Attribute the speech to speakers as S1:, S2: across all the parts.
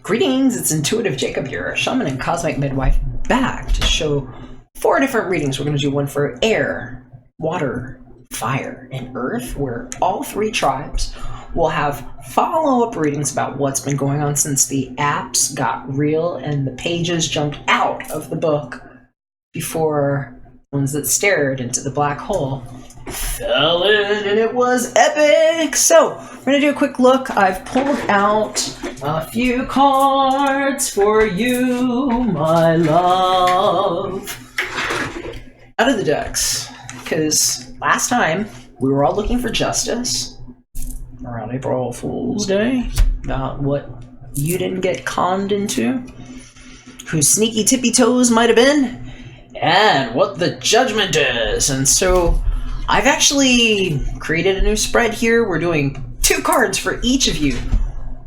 S1: Greetings, it's Intuitive Jacob here, shaman and cosmic midwife, back to show 4 different readings. We're going to do one for air, water, fire, and earth, where all 3 tribes will have follow-up readings about what's been going on since the apps got real and the pages jumped out of the book before ones that stared into the black hole fell in, and it was epic. So we're gonna do a quick look. I've pulled out a few cards for you, my love, out of the decks, because last time we were all looking for justice around April Fool's Day about what you didn't get conned into, whose sneaky tippy toes might have been, and what the judgment is. And so I've actually created a new spread here. We're doing 2 cards for each of you.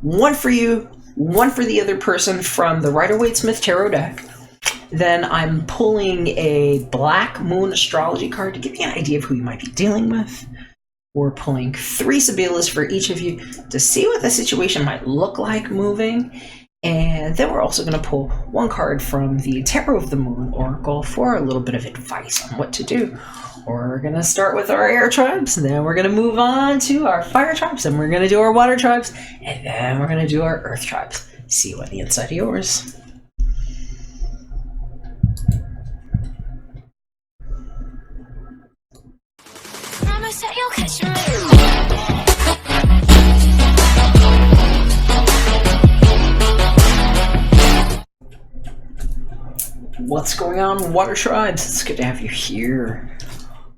S1: One for you, one for the other person from the Rider-Waite-Smith Tarot deck. Then I'm pulling a Black Moon Astrology card to give you an idea of who you might be dealing with. We're pulling 3 Sibyllahs for each of you to see what the situation might look like moving. And then we're also going to pull 1 card from the Tarot of the Moon Oracle for a little bit of advice on what to do. We're going to start with our air tribes, and then we're going to move on to our fire tribes, and we're going to do our water tribes, and then we're going to do our earth tribes. See what the inside of yours.
S2: Promise that you'll catch me.
S1: What's going on, water tribes? It's good to have you here.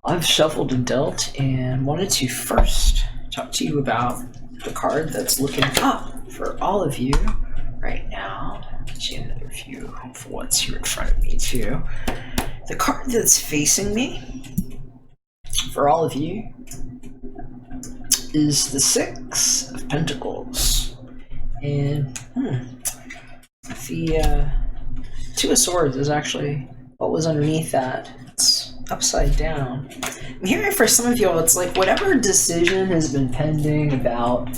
S1: I've shuffled and dealt and wanted to first talk to you about the card that's looking up for all of you right now. Get you another view of what's here in front of me too. The card that's facing me for all of you is the 6 of Pentacles. And the 2 of Swords is actually what was underneath that. It's upside down. I'm hearing for some of y'all, it's like whatever decision has been pending about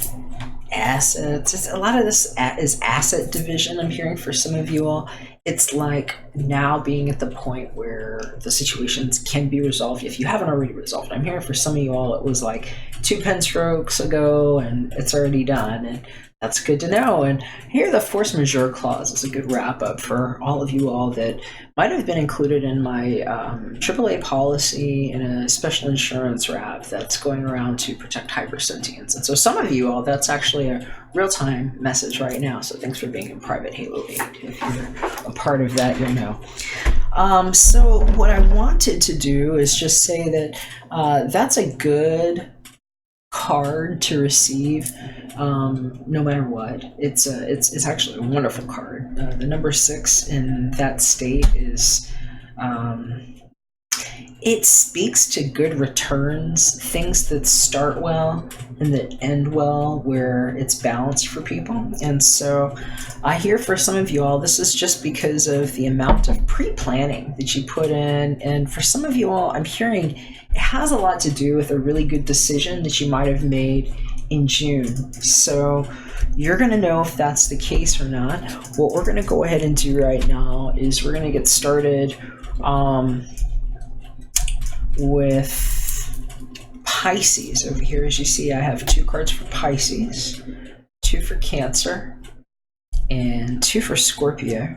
S1: assets. A lot of this is asset division. I'm hearing for some of you all, it's like now being at the point where the situations can be resolved if you haven't already resolved. I'm hearing for some of you all, it was like 2 pen strokes ago and it's already done, and that's good to know. And here the force majeure clause is a good wrap up for all of you all that might have been included in my AAA policy in a special insurance wrap that's going around to protect hypersentience. And so some of you all, that's actually a real-time message right now. So thanks for being in private Halo 8. If you're a part of that, you'll know. So what I wanted to do is just say that that's a good card to receive no matter what. It's actually a wonderful card. The number 6 in that state is it speaks to good returns, things that start well and that end well, where it's balanced for people. And so I hear for some of you all, this is just because of the amount of pre-planning that you put in. And for some of you all, I'm hearing it has a lot to do with a really good decision that you might have made in June. So you're going to know if that's the case or not. What we're going to go ahead and do right now is we're going to get started with Pisces. Over here, as you see, I have 2 cards for Pisces, 2 for Cancer, and 2 for Scorpio.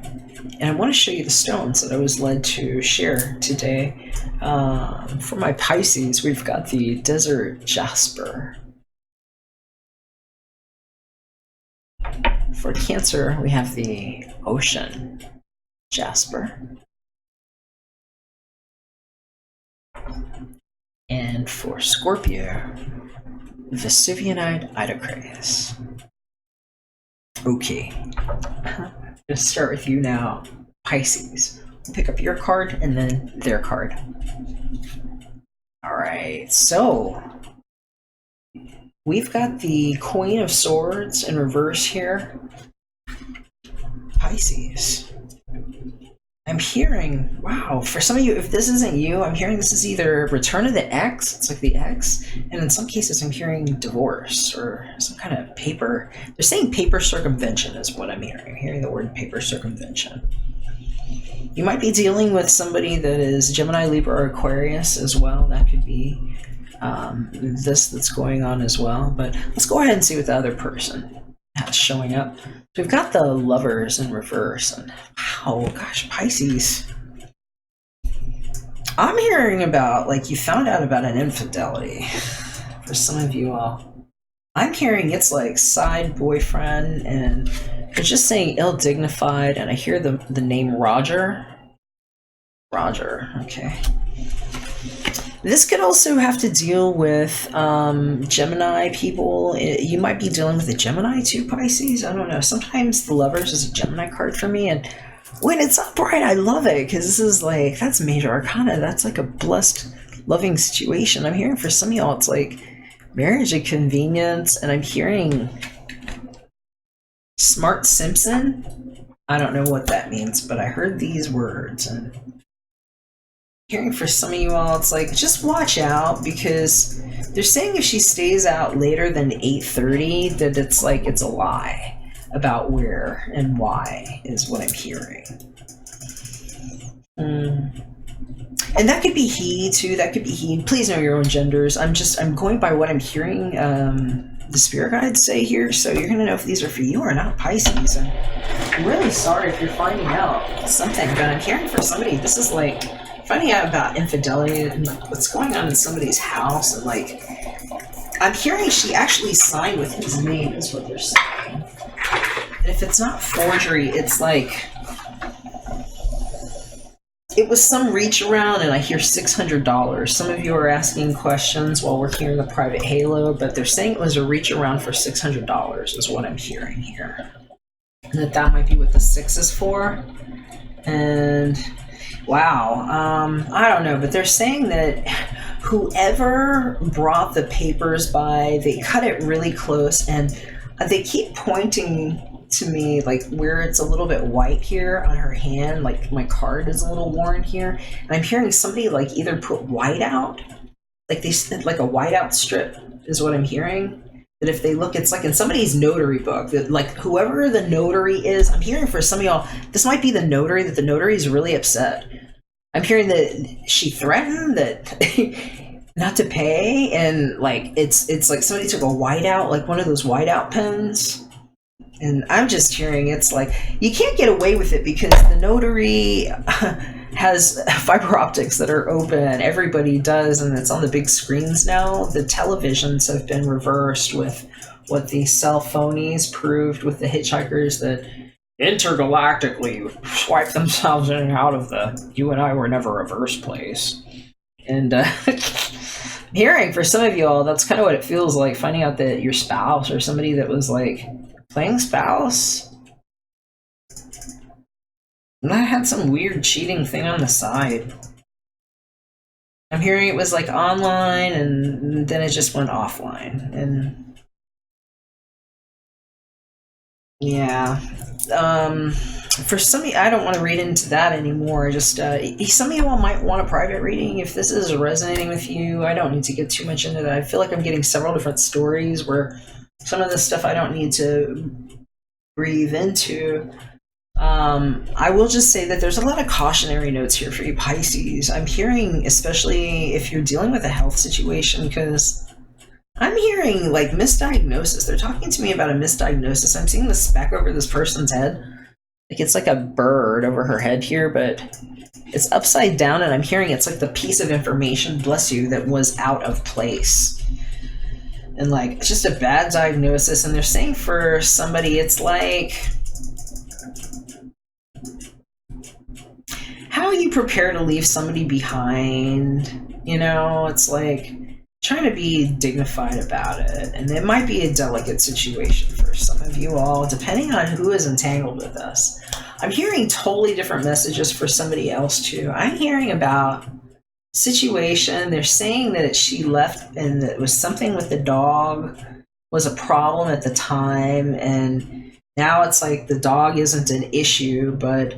S1: And I want to show you the stones that I was led to share today. For my Pisces, we've got the Desert Jasper. For Cancer, we have the Ocean Jasper. And for Scorpio, Vesuvianite Idocrates. Okay, let's start with you now, Pisces. We'll pick up your card and then their card. All right, so we've got the Queen of Swords in reverse here. Pisces. I'm hearing, wow, for some of you, if this isn't you, I'm hearing this is either return of the ex, it's like the ex, and in some cases I'm hearing divorce or some kind of paper. They're saying paper circumvention is what I'm hearing. I'm hearing the word paper circumvention. You might be dealing with somebody that is Gemini, Libra, or Aquarius as well. That could be this that's going on as well. But let's go ahead and see what the other person has showing up. So we've got the Lovers in reverse, and wow, gosh, Pisces. I'm hearing about, like, you found out about an infidelity for some of you all. I'm hearing it's like side boyfriend, and they're just saying ill-dignified, and I hear the name Roger. Roger, okay. This could also have to deal with Gemini people. You might be dealing with a Gemini too, Pisces. I don't know. Sometimes the Lovers is a Gemini card for me, and when it's upright, I love it because this is like, that's major arcana. That's like a blessed, loving situation. I'm hearing for some of y'all, it's like marriage and convenience, and I'm hearing Smart Simpson. I don't know what that means, but I heard these words, and hearing for some of you all, it's like, just watch out, because they're saying if she stays out later than 8:30, that it's like, it's a lie about where and why is what I'm hearing. And that could be he too, that could be he. Please know your own genders. I'm going by what I'm hearing the spirit guides say here, so you're gonna know if these are for you or not, Pisces. And I'm really sorry if you're finding out something, but I'm hearing for somebody, this is like finding out about infidelity and like what's going on in somebody's house, and like I'm hearing she actually signed with his name is what they're saying. And if it's not forgery, it's like it was some reach around, and I hear $600. Some of you are asking questions while we're here in the private halo, but they're saying it was a reach around for $600 is what I'm hearing here. And that might be what the 6 is for. And wow, I don't know, but they're saying that whoever brought the papers by, they cut it really close, and they keep pointing to me like where it's a little bit white here on her hand, like my card is a little worn here, and I'm hearing somebody like either put white out, like they said, like a whiteout strip is what I'm hearing. That if they look, it's like in somebody's notary book, that like whoever the notary is, I'm hearing for some of y'all, this might be the notary, that the notary is really upset. I'm hearing that she threatened that not to pay, and like it's like somebody took a whiteout, like one of those whiteout pens. And I'm just hearing it's like you can't get away with it because the notary has fiber optics that are open. Everybody does, and it's on the big screens now. The televisions have been reversed with what the cell phonies proved with the hitchhikers that intergalactically swipe themselves in and out of the you and I were never reverse place. And hearing for some of y'all, that's kind of what it feels like, finding out that your spouse or somebody that was like playing spouse, and I had some weird cheating thing on the side. I'm hearing it was like online, and then it just went offline. And yeah, for some of you, I don't want to read into that anymore. Just some of you all might want a private reading if this is resonating with you. I don't need to get too much into that. I feel like I'm getting several different stories where some of this stuff I don't need to breathe into. I will just say that there's a lot of cautionary notes here for you, Pisces. I'm hearing, especially if you're dealing with a health situation, because I'm hearing like misdiagnosis. They're talking to me about a misdiagnosis. I'm seeing the speck over this person's head. Like it's like a bird over her head here, but it's upside down, and I'm hearing it's like the piece of information, bless you, that was out of place. And like it's just a bad diagnosis, and they're saying for somebody it's like, how you prepare to leave somebody behind, you know, it's like trying to be dignified about it. And it might be a delicate situation for some of you all, depending on who is entangled with us. I'm hearing totally different messages for somebody else too. I'm hearing about situation. They're saying that she left and that it was something with the dog was a problem at the time, and now it's like the dog isn't an issue, but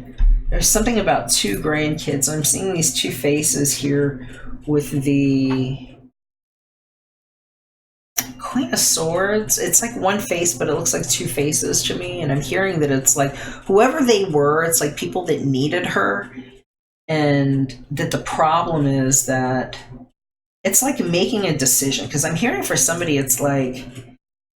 S1: There's something about 2 grandkids. I'm seeing these 2 faces here with the Queen of Swords. It's like one face, but it looks like 2 faces to me. And I'm hearing that it's like whoever they were, it's like people that needed her. And that the problem is that it's like making a decision. Because I'm hearing for somebody, it's like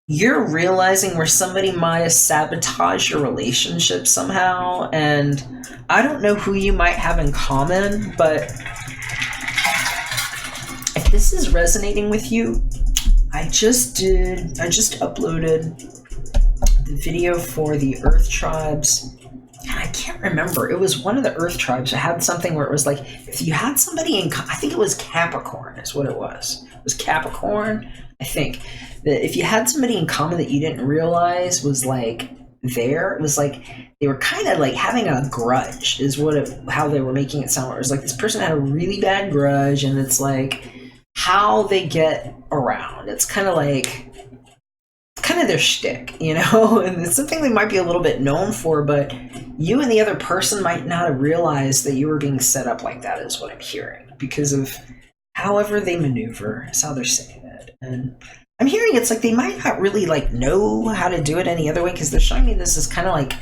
S1: you're realizing where somebody might have sabotaged your relationship somehow. And I don't know who you might have in common, but if this is resonating with you, I just uploaded the video for the Earth tribes. And I can't remember. It was one of the Earth tribes. It had something where it was like, if you had somebody in, I think it was Capricorn is what it was. It was Capricorn, I think. That if you had somebody in common that you didn't realize was like there, it was like they were kind of like having a grudge is how they were making it sound. It was like this person had a really bad grudge, and it's like how they get around. It's kind of their shtick, you know, and it's something they might be a little bit known for, but you and the other person might not have realized that you were being set up like that is what I'm hearing, because of however they maneuver is how they're saying it. And I'm hearing it's like they might not really like know how to do it any other way, because they're showing me this is kind of like,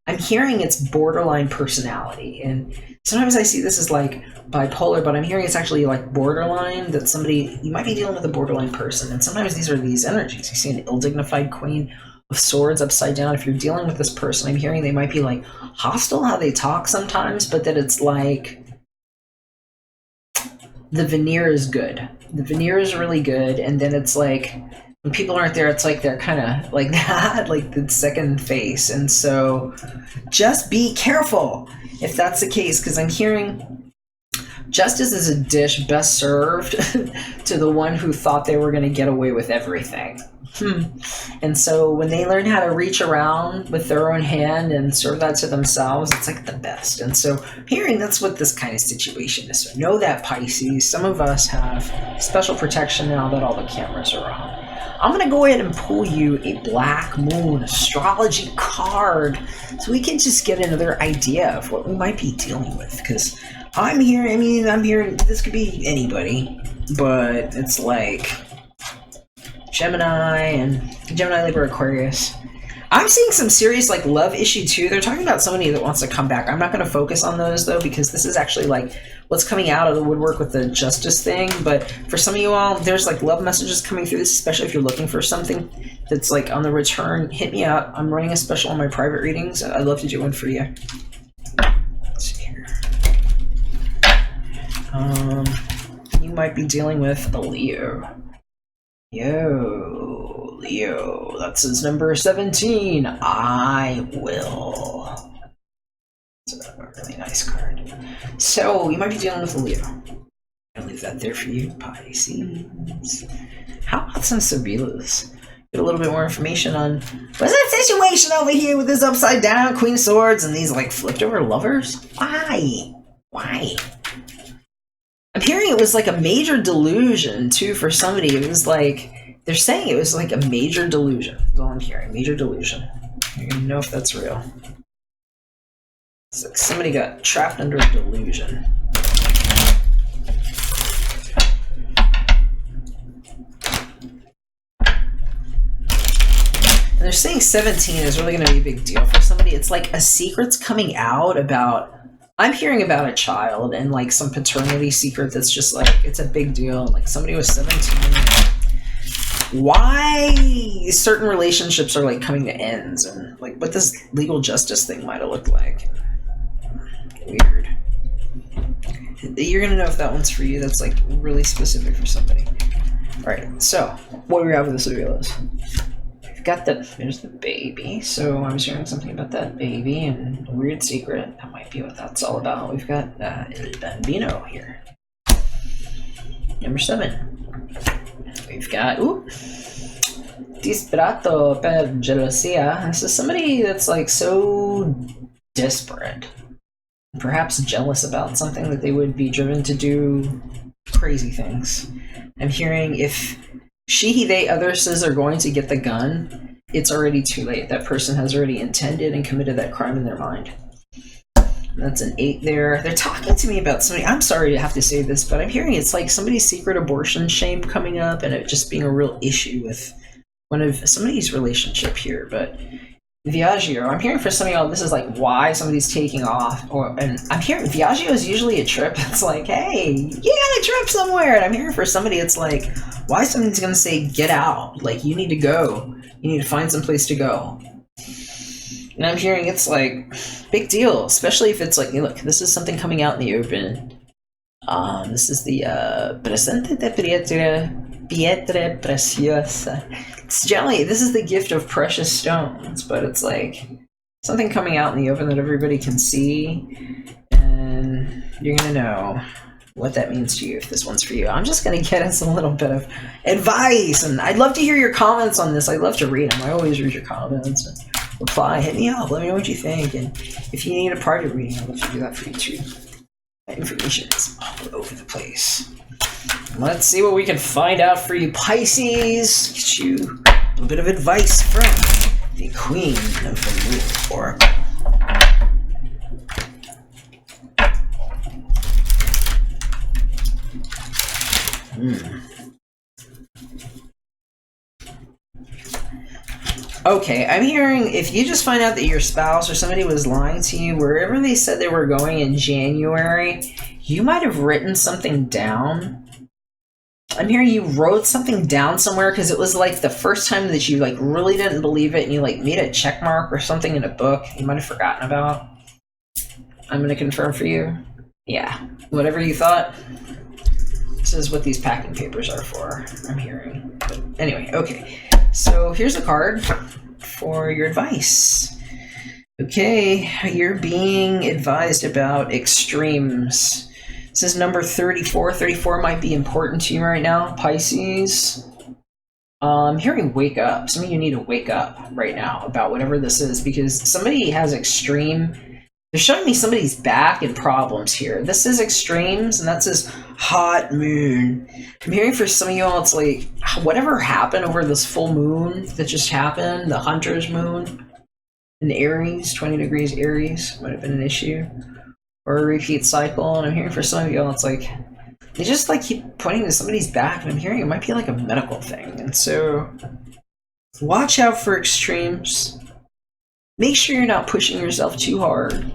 S1: I'm hearing it's borderline personality. And sometimes I see this as like bipolar, but I'm hearing it's actually like borderline, that somebody, you might be dealing with a borderline person. And sometimes these are these energies. You see an ill-dignified Queen of Swords upside down. If you're dealing with this person, I'm hearing they might be like hostile how they talk sometimes, but that it's like the veneer is good. The veneer is really good. And then it's like when people aren't there, it's like they're kind of like that, like the second face. And so just be careful if that's the case, because I'm hearing justice is a dish best served to the one who thought they were going to get away with everything. And so when they learn how to reach around with their own hand and serve that to themselves, it's like the best. And so hearing that's what this kind of situation is. So know that, Pisces. Some of us have special protection now that all the cameras are on. I'm going to go ahead and pull you a Black Moon astrology card so we can just get another idea of what we might be dealing with. Because I'm hearing this could be anybody, but it's like Gemini, Libra, Aquarius. I'm seeing some serious like love issue too. They're talking about somebody that wants to come back. I'm not going to focus on those though, because this is actually like what's coming out of the woodwork with the justice thing. But for some of you all, there's like love messages coming through this, especially if you're looking for something that's like on the return. Hit me up. I'm running a special on my private readings. I'd love to do one for you. Let's see here. You might be dealing with a Leo. Yo, Leo, that's his number 17. I will. It's a really nice card. So, you might be dealing with a Leo. I'll leave that there for you, Pisces. How about some Sibilas? Get a little bit more information on what's that situation over here with this upside down Queen of Swords and these like flipped over lovers? Why? I'm hearing it was like a major delusion too for somebody. It was like they're saying it was like a major delusion. That's all I'm hearing. Major delusion. I don't know if that's real. It's like somebody got trapped under a delusion. And they're saying 17 is really going to be a big deal for somebody. It's like a secret's coming out about. I'm hearing about a child and like some paternity secret that's just like, it's a big deal. Like somebody was 17. Why certain relationships are like coming to ends and like what this legal justice thing might have looked like. Weird. You're going to know if that one's for you. That's like really specific for somebody. All right. So what do we have with this video is? Got there's the baby. So I was hearing something about that baby and a weird secret. That might be what that's all about. We've got El Bambino here. Number 7. We've got Disperato per gelosia. This is somebody that's like so desperate, perhaps jealous about something that they would be driven to do crazy things. I'm hearing if she, he, they, others are going to get the gun, it's already too late. That person has already intended and committed that crime in their mind. That's an 8 there. They're talking to me about somebody. I'm sorry to have to say this, but I'm hearing it's like somebody's secret abortion shame coming up, and it just being a real issue with one of somebody's relationship here. But Viaggio, I'm hearing for some of y'all, this is like why somebody's taking off. And I'm hearing Viaggio is usually a trip. It's like, hey, you got a trip somewhere. And I'm hearing for somebody, it's like, why somebody's going to say, get out. Like, you need to go. You need to find some place to go. And I'm hearing it's like, big deal. Especially if it's like, look, this is something coming out in the open. This is the Presente de Pietre Preciosa. It's generally, this is the gift of precious stones, but it's like something coming out in the open that everybody can see, and you're gonna know what that means to you if this one's for you. I'm just gonna get us a little bit of advice, and I'd love to hear your comments on this. I'd love to read them. I always read your comments and reply. Hit me up. Let me know what you think, and if you need a private reading, I'd love to do that for you too. That information is all over the place. Let's see what we can find out for you, Pisces. Get you a little bit of advice from the Queen of the Moon Oracle. Okay, I'm hearing if you just find out that your spouse or somebody was lying to you wherever they said they were going in January, you might have written something down. I'm hearing you wrote something down somewhere because it was like the first time that you like really didn't believe it and you like made a check mark or something in a book you might have forgotten about. I'm going to confirm for you. Yeah, whatever you thought. This is what these packing papers are for, I'm hearing. But anyway, okay. So here's a card for your advice. Okay, you're being advised about extremes. This is number 34. 34 might be important to you right now, Pisces. I'm hearing wake up. Some of you need to wake up right now about whatever this is because somebody has extreme. They're showing me somebody's back and problems here. This is extremes, and that says hot moon. I'm hearing for some of you all, it's like whatever happened over this full moon that just happened, the Hunter's moon in Aries, 20 degrees Aries, might have been an issue. Or a repeat cycle, and I'm hearing for some of y'all, it's like they just like keep pointing to somebody's back, and I'm hearing it might be like a medical thing. And so watch out for extremes. Make sure you're not pushing yourself too hard,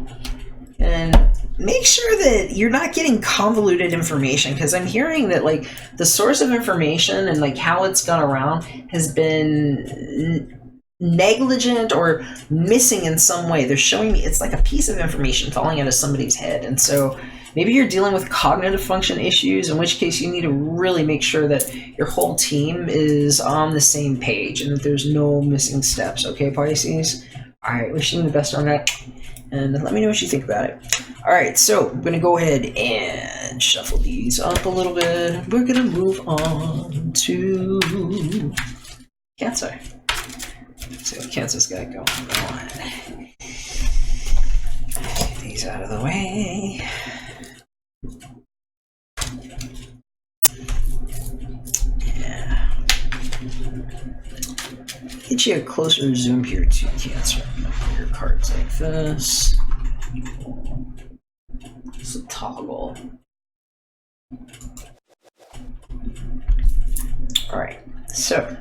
S1: and make sure that you're not getting convoluted information, because I'm hearing that like the source of information and like how it's gone around has been negligent or missing in some way. They're showing me it's like a piece of information falling out of somebody's head, and so maybe you're dealing with cognitive function issues, in which case you need to really make sure that your whole team is on the same page and that there's no missing steps. Okay, Pisces? All right, wishing you the best on that, and let me know what you think about it. All right, so I'm gonna go ahead and shuffle these up a little bit. We're gonna move on to Cancer. So Cancer's got going on. Get these out of the way. Yeah. Get you a closer zoom here to Cancer. Put your cards like this. It's a toggle. Alright, so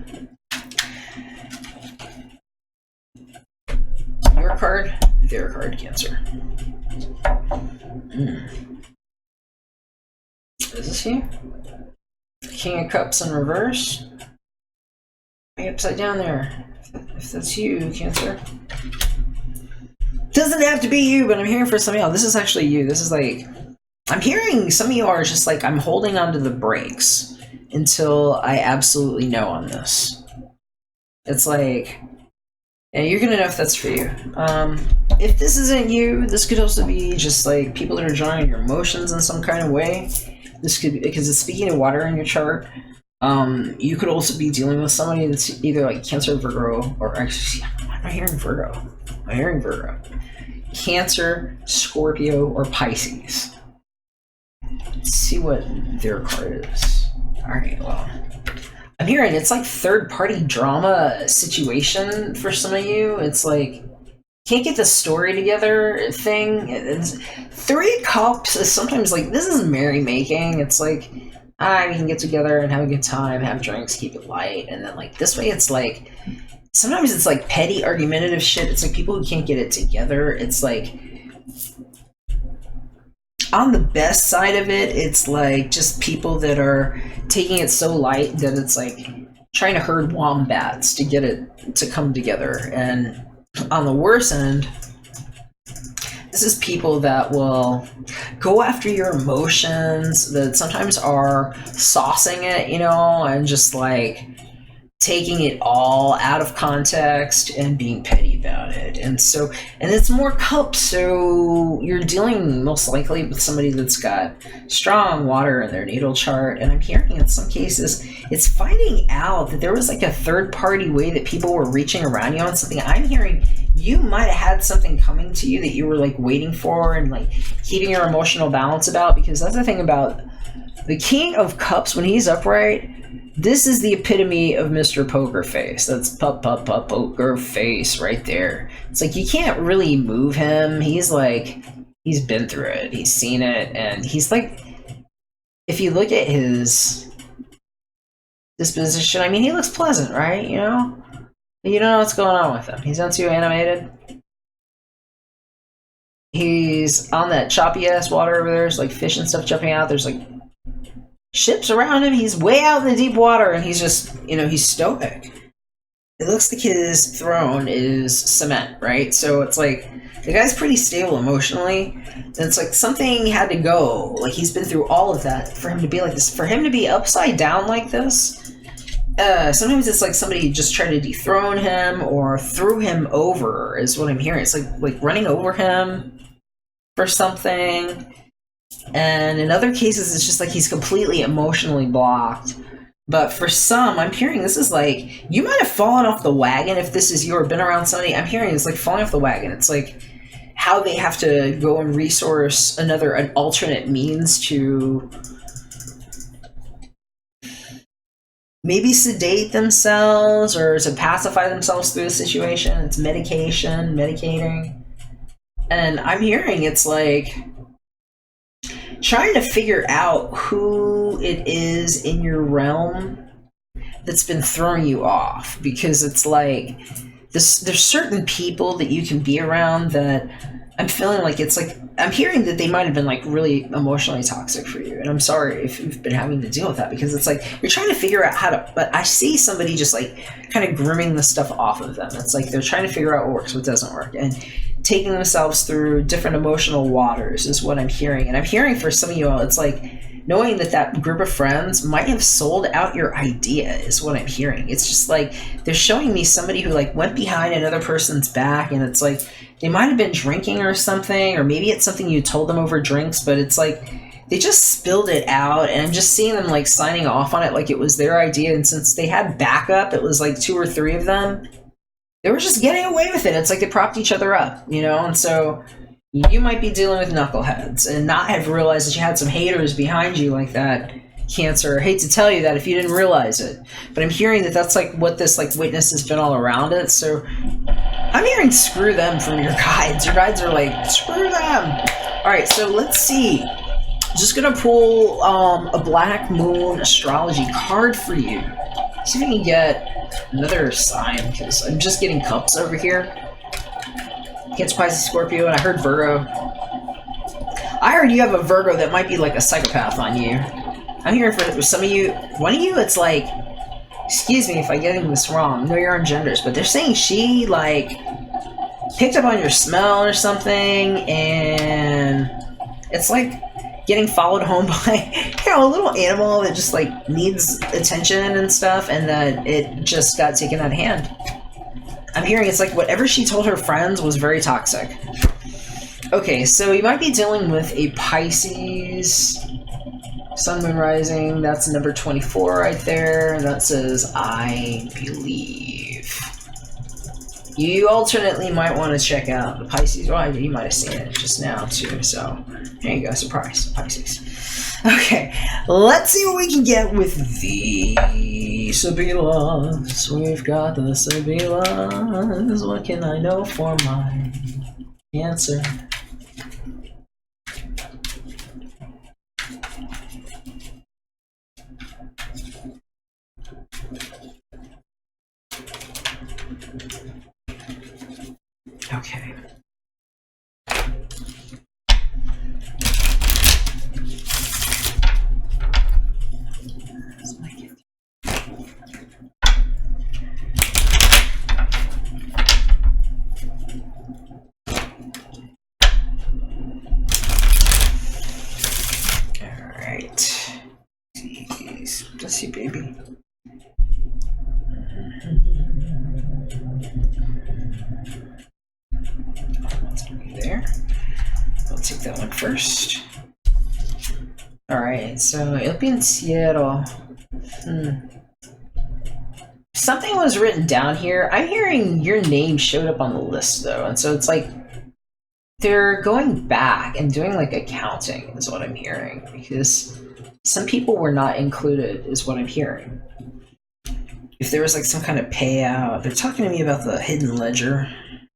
S1: your card, their card, Cancer. Is this you? King of Cups in reverse. Way upside down there. If that's you, Cancer. Doesn't have to be you, but I'm hearing for some of y'all, this is actually you. This is like, I'm hearing some of you are just like, I'm holding on to the brakes until I absolutely know on this. It's like, yeah, you're gonna know if that's for you. If this isn't you, this could also be just like people that are drawing your emotions in some kind of way. This could be, because it's speaking of water in your chart. You could also be dealing with somebody that's either like Cancer, Virgo, or actually, I'm not hearing Virgo. I'm hearing Virgo. Cancer, Scorpio, or Pisces. Let's see what their card is. Alright, well, I'm hearing it's like third-party drama situation for some of you. It's like can't get the story together thing. Three Cups is sometimes like, this is merrymaking. It's like, we can get together and have a good time, have drinks, keep it light. And then like this way, it's like, sometimes it's like petty argumentative shit. It's like people who can't get it together. It's like, on the best side of it, it's like just people that are taking it so light that it's like trying to herd wombats to get it to come together. And on the worst end, this is people that will go after your emotions, that sometimes are saucing it, you know, and just like taking it all out of context and being petty about it. And it's more Cups, so you're dealing most likely with somebody that's got strong water in their natal chart. And I'm hearing in some cases it's finding out that there was like a third party way that people were reaching around you on something. I'm hearing you might have had something coming to you that you were like waiting for and like keeping your emotional balance about, because that's the thing about the King of Cups. When he's upright, this is the epitome of Mr. Poker Face. That's poker face right there. It's like you can't really move him. He's like, he's been through it. He's seen it. And he's like, if you look at his disposition, I mean, he looks pleasant, right? You know? You don't know what's going on with him. He's not too animated. He's on that choppy ass water over there. There's like fish and stuff jumping out. There's like ships around him. He's way out in the deep water and he's just, you know, he's stoic. It looks like his throne is cement, right? So it's like the guy's pretty stable emotionally. And it's like something had to go. Like he's been through all of that for him to be like this. For him to be upside down like this, sometimes it's like somebody just tried to dethrone him or threw him over is what I'm hearing. It's like running over him for something. And in other cases, it's just like he's completely emotionally blocked. But for some, I'm hearing this is like, you might have fallen off the wagon if this is you or been around somebody. I'm hearing it's like falling off the wagon. It's like how they have to go and resource an alternate means to maybe sedate themselves or to pacify themselves through the situation. It's medicating. And I'm hearing it's like trying to figure out who it is in your realm that's been throwing you off, because it's like there's certain people that you can be around that I'm feeling like it's like I'm hearing that they might have been like really emotionally toxic for you, and I'm sorry if you've been having to deal with that, because it's like you're trying to figure out how to, but I see somebody just like kind of grooming the stuff off of them. It's like they're trying to figure out what works, what doesn't work, and taking themselves through different emotional waters is what I'm hearing. And I'm hearing for some of you all, it's like knowing that group of friends might have sold out your idea is what I'm hearing. It's just like they're showing me somebody who like went behind another person's back, and it's like they might have been drinking or something, or maybe it's something you told them over drinks, but it's like they just spilled it out, and I'm just seeing them like signing off on it like it was their idea. And since they had backup, it was like 2 or 3 of them, they were just getting away with it. It's like they propped each other up, you know? And so you might be dealing with knuckleheads and not have realized that you had some haters behind you like that, Cancer. I hate to tell you that if you didn't realize it, but I'm hearing that that's like what this like witness has been all around it. So I'm hearing screw them from your guides. Your guides are like, screw them. All right, so let's see. Just gonna pull a Black Moon astrology card for you. See if we can get another sign, because I'm just getting Cups over here. Cancer, Pisces, Scorpio, and I heard Virgo. I heard you have a Virgo that might be like a psychopath on you. I'm hearing for some of you, one of you, it's like, excuse me if I'm getting this wrong, know your own genders, but they're saying she like picked up on your smell or something, and it's like getting followed home by, you know, a little animal that just like needs attention and stuff, and that it just got taken out of hand. I'm hearing it's like whatever she told her friends was very toxic. Okay, so you might be dealing with a Pisces, Sun, Moon, Rising. That's number 24 right there. That says, I believe. You alternately might want to check out the Pisces. Well, you might have seen it just now too. So there you go, surprise, Pisces. Okay, let's see what we can get with the Sibilas. We've got the Sibilas. What can I know for my answer? Okay. Alright. Let's see, baby. There. I'll take that one first. Alright, so El Pensiero. Something was written down here. I'm hearing your name showed up on the list though, and so it's like they're going back and doing like accounting is what I'm hearing, because some people were not included is what I'm hearing. If there was like some kind of payout, they're talking to me about the hidden ledger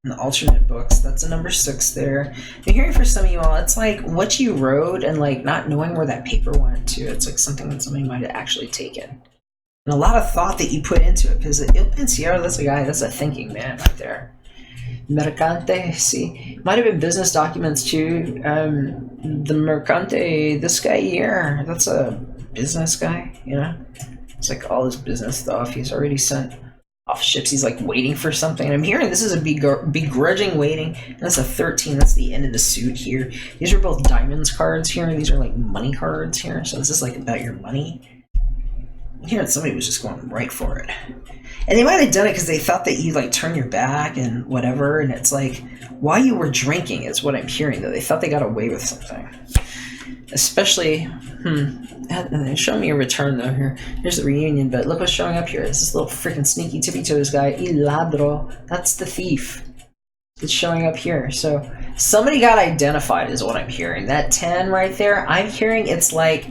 S1: and the alternate books. That's a number 6 there. I'm hearing for some of you all, it's like what you wrote and like not knowing where that paper went to. It's like something that somebody might have actually taken. And a lot of thought that you put into it, because El Pensiero, that's a guy, that's a thinking man right there. Mercante, see, might have been business documents too. The Mercante, this guy here, that's a business guy, you know? It's like all his business stuff. He's already sent off ships. He's like waiting for something. And I'm hearing this is a begrudging waiting. That's a 13. That's the end of the suit here. These are both diamonds cards here. These are like money cards here. So this is like about your money. I'm hearing somebody was just going right for it. And they might have done it because they thought that you like turn your back and whatever. And it's like while you were drinking is what I'm hearing though. They thought they got away with something. Especially, show me a return though here. Here's the reunion, but look what's showing up here. It's this little freaking sneaky tippy toes guy, El Ladro. That's the thief. It's showing up here. So somebody got identified is what I'm hearing. That 10 right there, I'm hearing it's like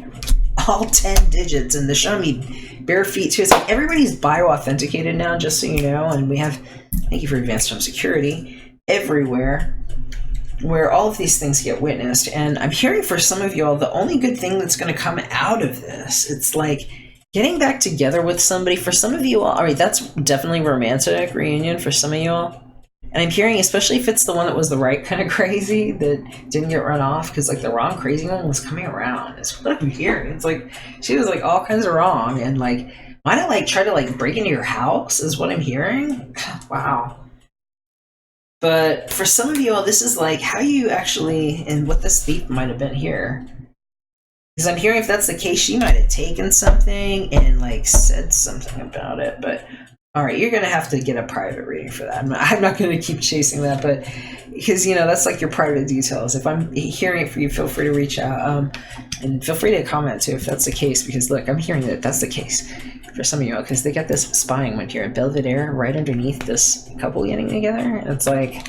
S1: all 10 digits, and they're showing me bare feet too. It's like everybody's bio-authenticated now, just so you know, and we have, thank you for advanced home security, everywhere, where all of these things get witnessed. And I'm hearing for some of y'all, the only good thing that's going to come out of this, it's like getting back together with somebody. For some of you all, all right, that's definitely romantic reunion for some of y'all. And I'm hearing, especially if it's the one that was the right kind of crazy that didn't get run off, because like the wrong crazy one was coming around. It's what I'm hearing. It's like she was like all kinds of wrong, and like might have like tried to like break into your house is what I'm hearing. Wow. But for some of you all, this is like how you actually, and what this thief might have been here. Because I'm hearing if that's the case, she might have taken something and like said something about it. But all right, you're going to have to get a private reading for that. I'm not going to keep chasing that, but because, you know, that's like your private details. If I'm hearing it for you, feel free to reach out. And feel free to comment too if that's the case, because look, I'm hearing that that's the case for some of you all, because they got this spying one here, Belvedere, right underneath this couple getting together. And it's like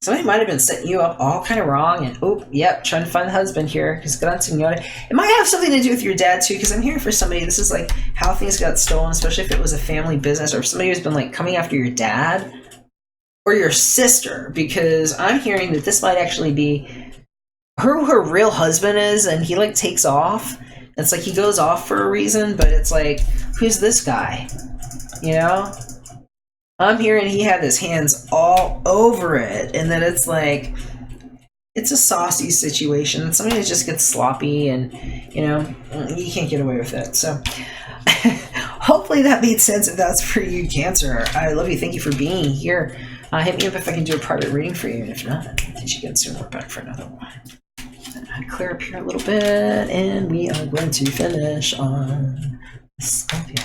S1: somebody might have been setting you up all kind of wrong, and oh, yep, trying to find the husband here, because Gran Signore. It might have something to do with your dad too, because I'm hearing for somebody, this is like how things got stolen, especially if it was a family business, or if somebody who's been like coming after your dad or your sister, because I'm hearing that this might actually be who her real husband is, and he like takes off. It's like he goes off for a reason, but it's like, who's this guy? You know? I'm hearing he had his hands all over it, and then it's like, it's a saucy situation. Somebody that just gets sloppy, and, you know, you can't get away with it. So, hopefully that made sense if that's for you, Cancer. I love you. Thank you for being here. Hit me up if I can do a private reading for you, and if not, teach you again soon. We're back for another one. Clear up here a little bit, and we are going to finish on Scorpio.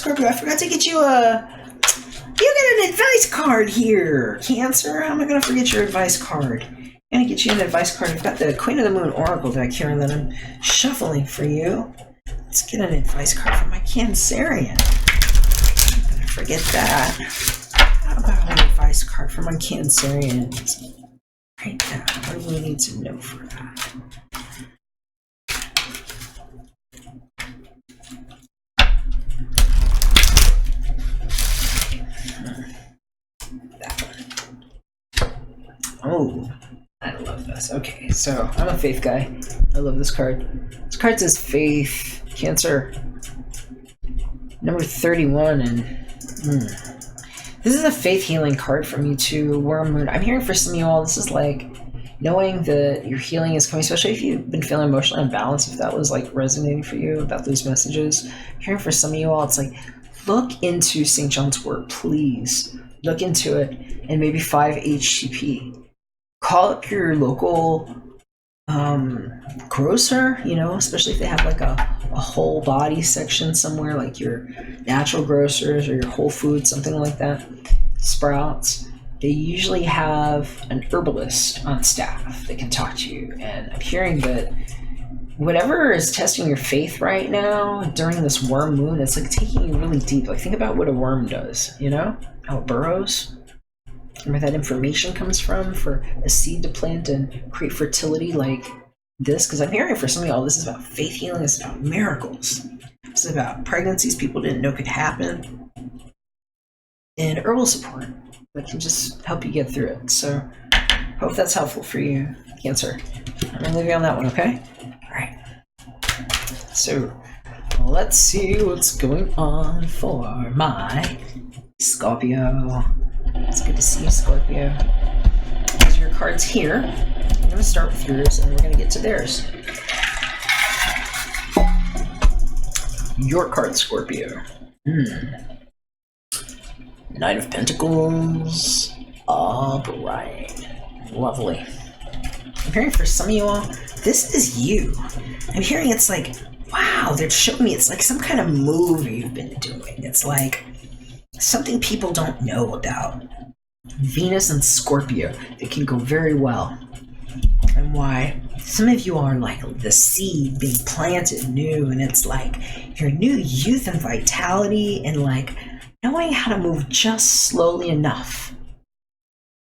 S1: Scorpio, I forgot to get you a... You get an advice card here, Cancer. How am I going to forget your advice card? I'm going to get you an advice card. I've got the Queen of the Moon Oracle deck here that I'm shuffling for you. Let's get an advice card for my Cancerian. I'm going to forget that. How about an advice card for my Cancerians? Right now, what do we need to know for that? That one. Oh, I love this. Okay, so I'm a faith guy. I love this card. This card says faith, Cancer, number 31, and this is a faith healing card from you too, Worm Moon. I'm hearing for some of you all, this is like knowing that your healing is coming, especially if you've been feeling emotionally unbalanced, if that was like resonating for you about those messages. I'm hearing for some of you all, it's like, look into St. John's Wort, please. Look into it, and maybe 5-HTP. Call up your local grocer, you know, especially if they have like a whole body section somewhere, like your natural grocers or your Whole Foods, something like that. Sprouts. They usually have an herbalist on staff that can talk to you, and I'm hearing that whatever is testing your faith right now during this worm moon, it's like taking you really deep. Like, think about what a worm does, you know? How it burrows. And where that information comes from for a seed to plant and create fertility like this. Because I'm hearing for some of y'all, this is about faith healing. It's about miracles. This is about pregnancies people didn't know could happen. And herbal support that can just help you get through it. So, hope that's helpful for you, Cancer. I'm going to leave you on that one, okay? Alright, so let's see what's going on for my Scorpio. It's good to see you, Scorpio. These are your cards here. I'm going to start with yours and we're going to get to theirs. Your card, Scorpio. Knight of Pentacles. Alright. Lovely. I'm hearing for some of you all, this is you. I'm hearing it's like, wow, they're showing me it's like some kind of move you've been doing. It's like something people don't know about. Venus and Scorpio, they can go very well. And why some of you are like the seed being planted new, and it's like your new youth and vitality and like knowing how to move just slowly enough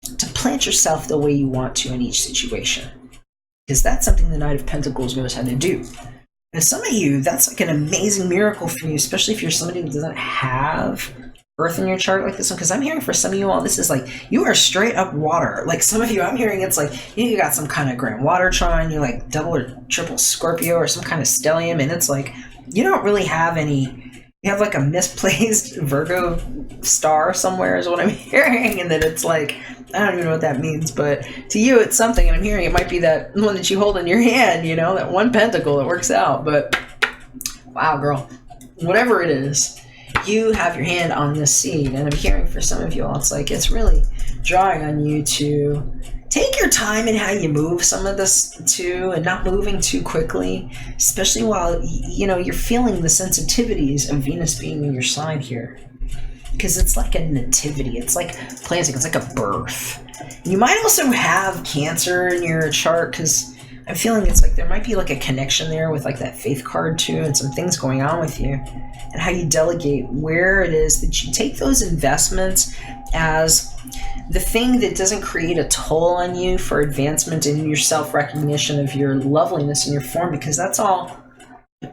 S1: to plant yourself the way you want to in each situation. Because that's something the Knight of Pentacles knows how to do. And some of you, that's like an amazing miracle for you, especially if you're somebody who doesn't have Earth in your chart like this one. Because I'm hearing for some of you all, this is like, you are straight up water. Like some of you, I'm hearing it's like, you got some kind of grand water trine, you're like double or triple Scorpio or some kind of stellium, and it's like, you don't really have any... You have like a misplaced Virgo star somewhere is what I'm hearing, and then it's like, I don't even know what that means, but to you it's something, and I'm hearing it might be that one that you hold in your hand, you know, that one pentacle that works out, but wow, girl, whatever it is, you have your hand on this seed, and I'm hearing for some of you all, it's like, it's really drawing on you to take your time in how you move some of this too, and not moving too quickly, especially while, you know, you're feeling the sensitivities of Venus being in your sign here. Because it's like a nativity, it's like planting, it's like a birth. You might also have Cancer in your chart, because I'm feeling it's like there might be like a connection there with like that faith card too, and some things going on with you, and how you delegate where it is that you take those investments as the thing that doesn't create a toll on you for advancement in your self-recognition of your loveliness and your form, because that's all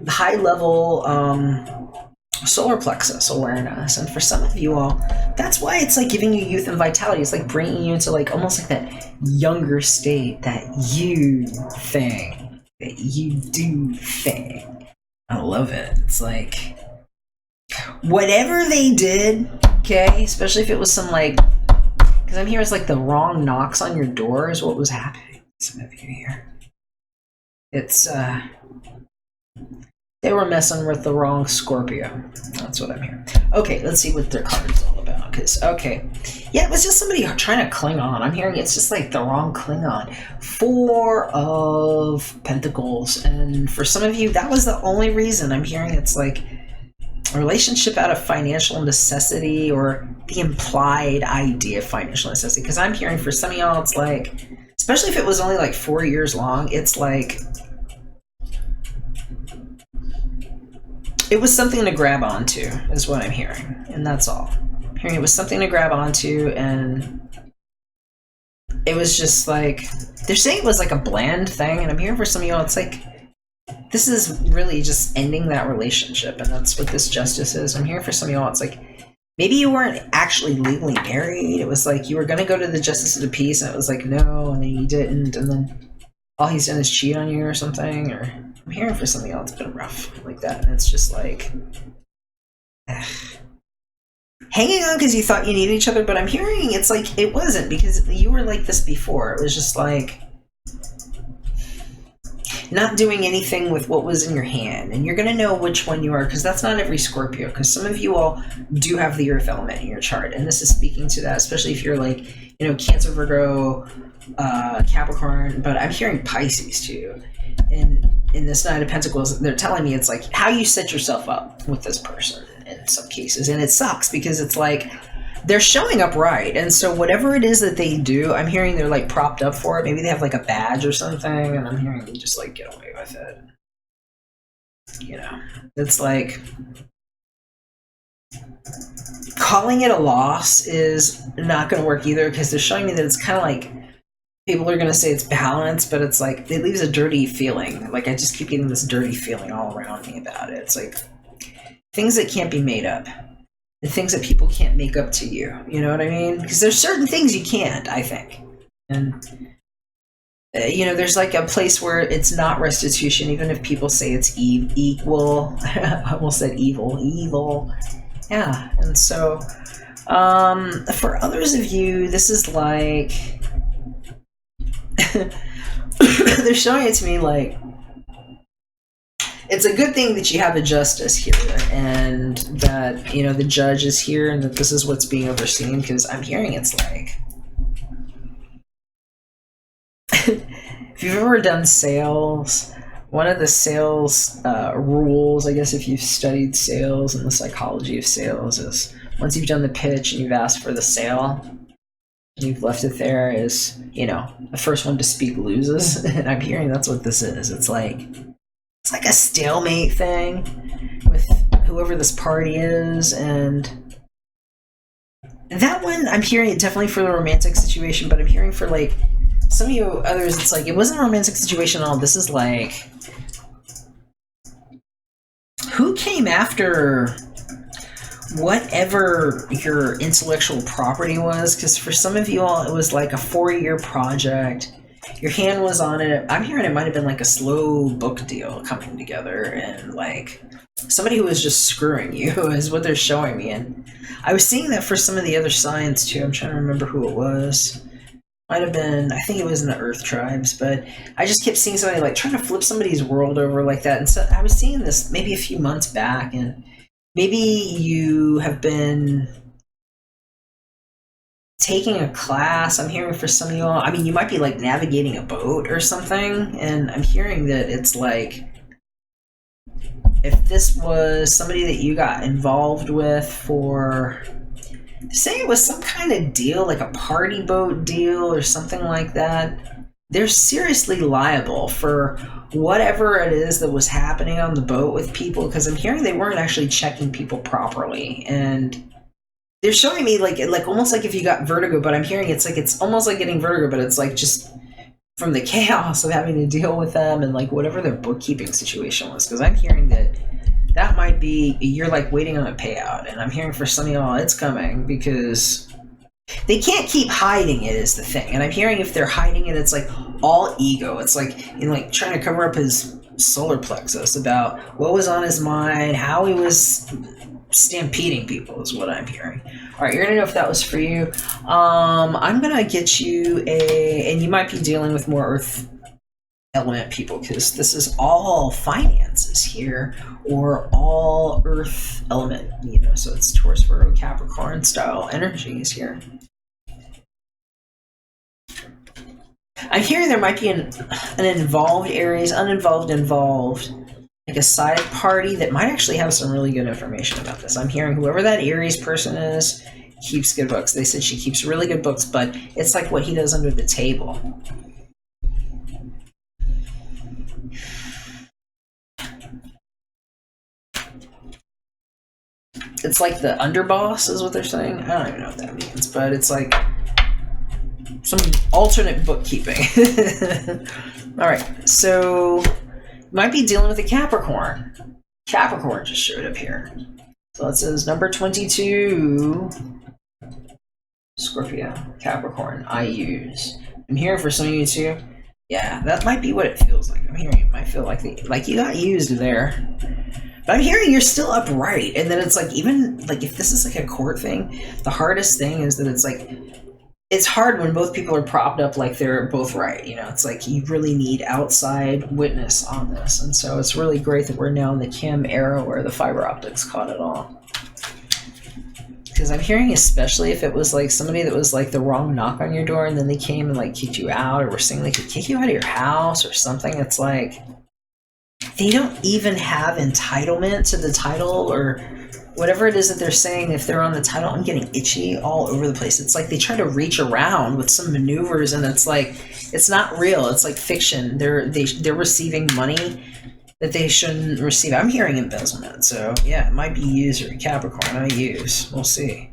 S1: high level solar plexus awareness. And for some of you all, that's why it's like giving you youth and vitality. It's like bringing you into like almost like that younger state, that you thing, that you do thing. I love it. It's like whatever they did, okay, especially if it was some like, because I'm hearing it's like the wrong knocks on your door is what was happening. Some of you here. It's they were messing with the wrong Scorpio. That's what I'm hearing. Okay, let's see what their card is all about. Because, okay. Yeah, it was just somebody trying to cling on. I'm hearing it's just like the wrong cling on. 4 of Pentacles. And for some of you, that was the only reason I'm hearing it's like, a relationship out of financial necessity or the implied idea of financial necessity. Because I'm hearing for some of y'all, it's like, especially if it was only like 4 years long, it's like it was something to grab onto, is what I'm hearing. And that's all. I'm hearing it was something to grab onto, and it was just like, they're saying it was like a bland thing, and I'm hearing for some of y'all, it's like, this is really just ending that relationship, and that's what this justice is. I'm hearing for some of y'all, it's like, maybe you weren't actually legally married. It was like you were going to go to the justice of the peace, and it was like, no, and then you didn't, and then all he's done is cheat on you or something. Or I'm hearing for some of y'all, it's been rough like that, and it's just like, hanging on because you thought you needed each other, but I'm hearing it's like it wasn't, because you were like this before. It was just like not doing anything with what was in your hand, and you're going to know which one you are, because that's not every Scorpio, because some of you all do have the earth element in your chart, and this is speaking to that, especially if you're like, you know, Cancer, Virgo, Capricorn, but I'm hearing Pisces too. And in this Nine of Pentacles, they're telling me it's like how you set yourself up with this person in some cases, and it sucks because it's like they're showing up right, and so whatever it is that they do, I'm hearing they're like propped up for it. Maybe they have like a badge or something, and I'm hearing they just like get away with it. You know, it's like calling it a loss is not going to work either, because they're showing me that it's kind of like people are going to say it's balanced, but it's like it leaves a dirty feeling. Like I just keep getting this dirty feeling all around me about it. It's like things that can't be made up. The things that people can't make up to you. You know what I mean? Because there's certain things you can't, I think. And, you know, there's like a place where it's not restitution, even if people say it's equal. I almost said evil. Yeah. And so, for others of you, this is like, they're showing it to me like, it's a good thing that you have a justice here, and that, you know, the judge is here, and that this is what's being overseen, because I'm hearing it's like, if you've ever done sales, one of the sales rules, I guess if you've studied sales and the psychology of sales, is once you've done the pitch and you've asked for the sale, and you've left it there, is, you know, the first one to speak loses. And I'm hearing that's what this is. It's like a stalemate thing with whoever this party is, and that one, I'm hearing it definitely for the romantic situation, but I'm hearing for like some of you others, it's like it wasn't a romantic situation at all. This is like, who came after whatever your intellectual property was? Because for some of you all, it was like a 4-year project. Your hand was on it. I'm hearing it might have been like a slow book deal coming together, and like somebody who was just screwing you is what they're showing me. And I was seeing that for some of the other signs too. I'm trying to remember who it was. Might have been, I think it was in the Earth tribes, but I just kept seeing somebody like trying to flip somebody's world over like that. And so I was seeing this maybe a few months back, and maybe you have been taking a class. I'm hearing for some of y'all, I mean, you might be like navigating a boat or something, and I'm hearing that it's like, if this was somebody that you got involved with for, say it was some kind of deal, like a party boat deal or something like that, they're seriously liable for whatever it is that was happening on the boat with people, because I'm hearing they weren't actually checking people properly, and they're showing me like almost like if you got vertigo, but I'm hearing it's almost like getting vertigo, but it's like just from the chaos of having to deal with them and like whatever their bookkeeping situation was. Because I'm hearing that might be, you're like waiting on a payout, and I'm hearing for some of y'all it's coming, because they can't keep hiding it is the thing. And I'm hearing if they're hiding it, it's like all ego. It's like, you know, like trying to cover up his solar plexus about what was on his mind, how he was stampeding people is what I'm hearing. All right, you're gonna know if that was for you. I'm gonna get you and you might be dealing with more earth element people, because this is all finances here, or all earth element, you know, so it's Taurus, Virgo, Capricorn style energies here. I'm hearing there might be an involved Aries, uninvolved, involved. like a side party that might actually have some really good information about this. I'm hearing whoever that Aries person is keeps good books. They said she keeps really good books, but it's like what he does under the table. It's like the underboss is what they're saying. I don't even know what that means, but it's like some alternate bookkeeping. All right, so might be dealing with a Capricorn. Capricorn just showed up here. So it says number 22, Scorpio, Capricorn, I use. I'm hearing for some of you too. Yeah, that might be what it feels like. I'm hearing it might feel like you got used there. But I'm hearing you're still upright, and then it's like, even like if this is like a court thing, the hardest thing is that it's like, it's hard when both people are propped up like they're both right. You know, it's like you really need outside witness on this, and so it's really great that we're now in the Kim era where the fiber optics caught it all. Because I'm hearing, especially if it was like somebody that was like the wrong knock on your door, and then they came and like kicked you out, or were saying they could kick you out of your house or something. It's like, they don't even have entitlement to the title or whatever it is that they're saying. If they're on the title, I'm getting itchy all over the place. It's like they try to reach around with some maneuvers, and it's like, it's not real. It's like fiction. They're receiving money that they shouldn't receive. I'm hearing embezzlement. So yeah, it might be user Capricorn. I use. We'll see.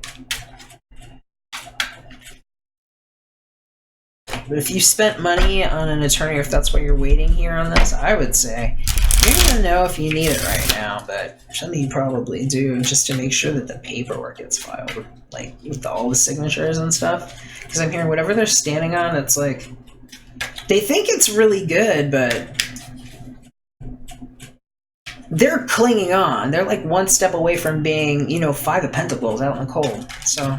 S1: But if you spent money on an attorney, or if that's why you're waiting here on this, I would say you're going to know if you need it right now, but some of you probably do, just to make sure that the paperwork gets filed, like with all the signatures and stuff. Because I'm hearing whatever they're standing on, it's like, they think it's really good, but they're clinging on. They're like one step away from being, you know, Five of Pentacles out in the cold. So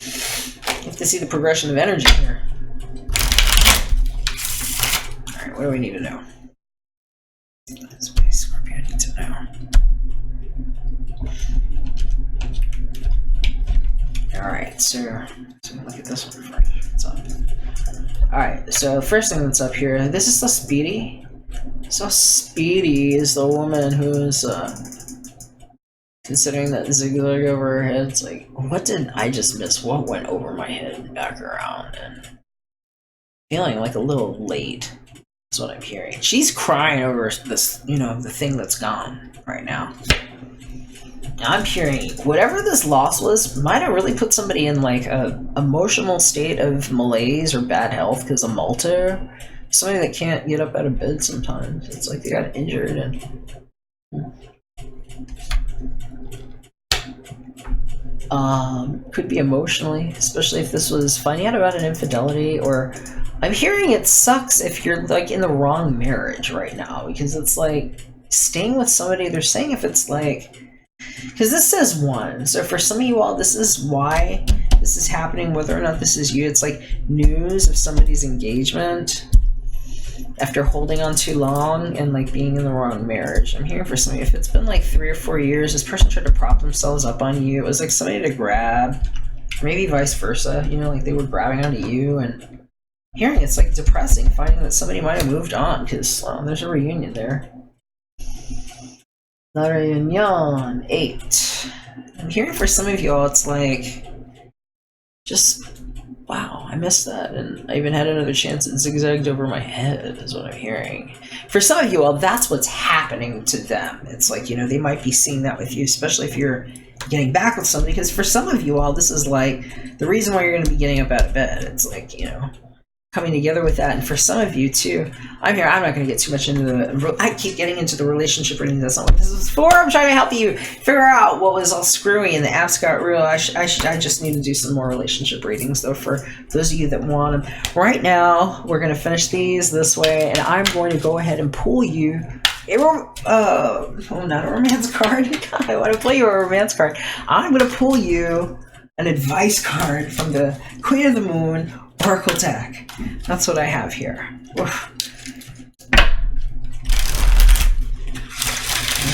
S1: you have to see the progression of energy here. Alright, what do we need to know? That's what Scorpio needs to know. Alright, so look at this one first. What's up? Alright, so the first thing that's up here, this is so Speedy. So Speedy is the woman who's considering that zigzag over her head. It's like, what did I just miss? What went over my head and back around? And feeling like a little late. That's what I'm hearing. She's crying over this, you know, the thing that's gone right now. I'm hearing whatever this loss was might have really put somebody in like a emotional state of malaise or bad health because of Malta. Somebody that can't get up out of bed sometimes. It's like they got injured and could be emotionally, especially if this was finding out about an infidelity. Or I'm hearing it sucks if you're like in the wrong marriage right now, because it's like staying with somebody, they're saying if it's like, because this says one, so for some of you all, this is why this is happening, whether or not this is you. It's like news of somebody's engagement after holding on too long and like being in the wrong marriage. I'm hearing for some of you, if it's been like 3 or 4 years, this person tried to prop themselves up on you. It was like somebody to grab, or maybe vice versa, you know, like they were grabbing onto you. And hearing it's like depressing, finding that somebody might have moved on, because there's a reunion there. La Reunion 8. I'm hearing for some of you all, it's like, just, wow, I missed that, and I even had another chance that zigzagged over my head, is what I'm hearing. For some of you all, that's what's happening to them. It's like, you know, they might be seeing that with you, especially if you're getting back with somebody, because for some of you all, this is like the reason why you're going to be getting up out of bed. It's like, you know, coming together with that. And for some of you too, I'm not going to get too much into the, I keep getting into the relationship readings. That's not what this is for. I'm trying to help you figure out what was all screwy and the apps got real. I just need to do some more relationship readings though, for those of you that want them. Right now, we're going to finish these this way, and I'm going to go ahead and pull you not a romance card. God, I want to pull you a romance card. I'm going to pull you an advice card from the Queen of the Moon Oracle deck. That's what I have here. Oof. I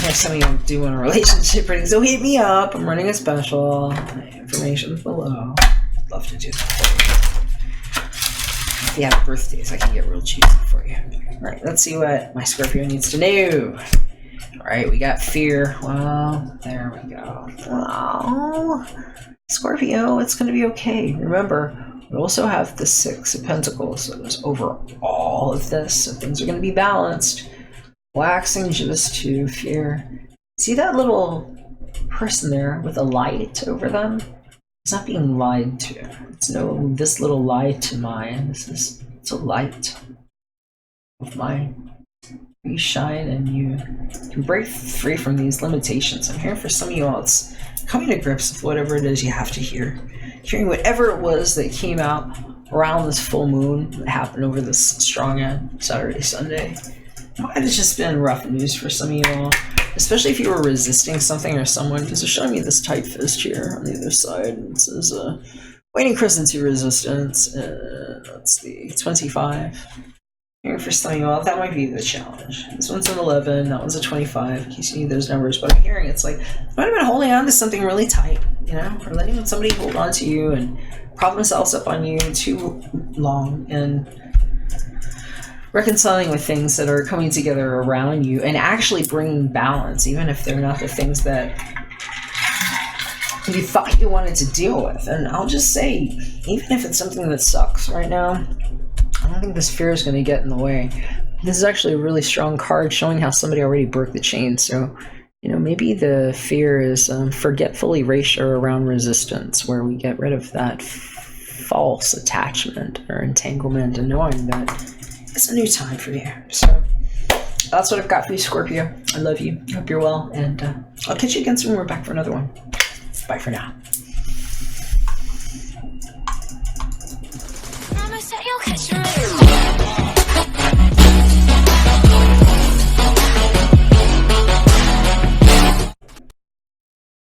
S1: have some of you doing a relationship reading, so hit me up. I'm running a special. Information's below. I'd love to do that for you. If you have birthdays, I can get real cheesy for you. Alright, let's see what my Scorpio needs to know. Right, we got fear. Well, there we go. Wow. Scorpio, it's going to be okay. Remember, we also have the Six of Pentacles, so there's over all of this, so things are going to be balanced. Waxing just to fear. See that little person there with a light over them? It's not being lied to. It's no, this little light to mine. It's a light of mine. You shine and you can break free from these limitations. I'm here for some of you all. It's coming to grips with whatever it is you have to hear. Hearing whatever it was that came out around this full moon that happened over this strong end, Saturday, Sunday. It might have just been rough news for some of you all, especially if you were resisting something or someone, because they're showing me this tight fist here on the other side. It says, waiting crescent to resistance. That's the 25. Here for some of you all, that might be the challenge. This one's an 11, that one's a 25, in case you need those numbers. But I'm hearing it's like, you might have been holding on to something really tight, you know, or letting somebody hold on to you and prop themselves up on you too long, and reconciling with things that are coming together around you and actually bringing balance, even if they're not the things that you thought you wanted to deal with. And I'll just say, even if it's something that sucks right now, I don't think this fear is going to get in the way. This is actually a really strong card showing how somebody already broke the chain. So, you know, maybe the fear is forgetful erasure around resistance, where we get rid of that false attachment or entanglement and knowing that it's a new time for you. So that's what I've got for you, Scorpio. I love you. Hope you're well. And I'll catch you again soon. We're back for another one. Bye for now.
S2: Promise that you'll catch me.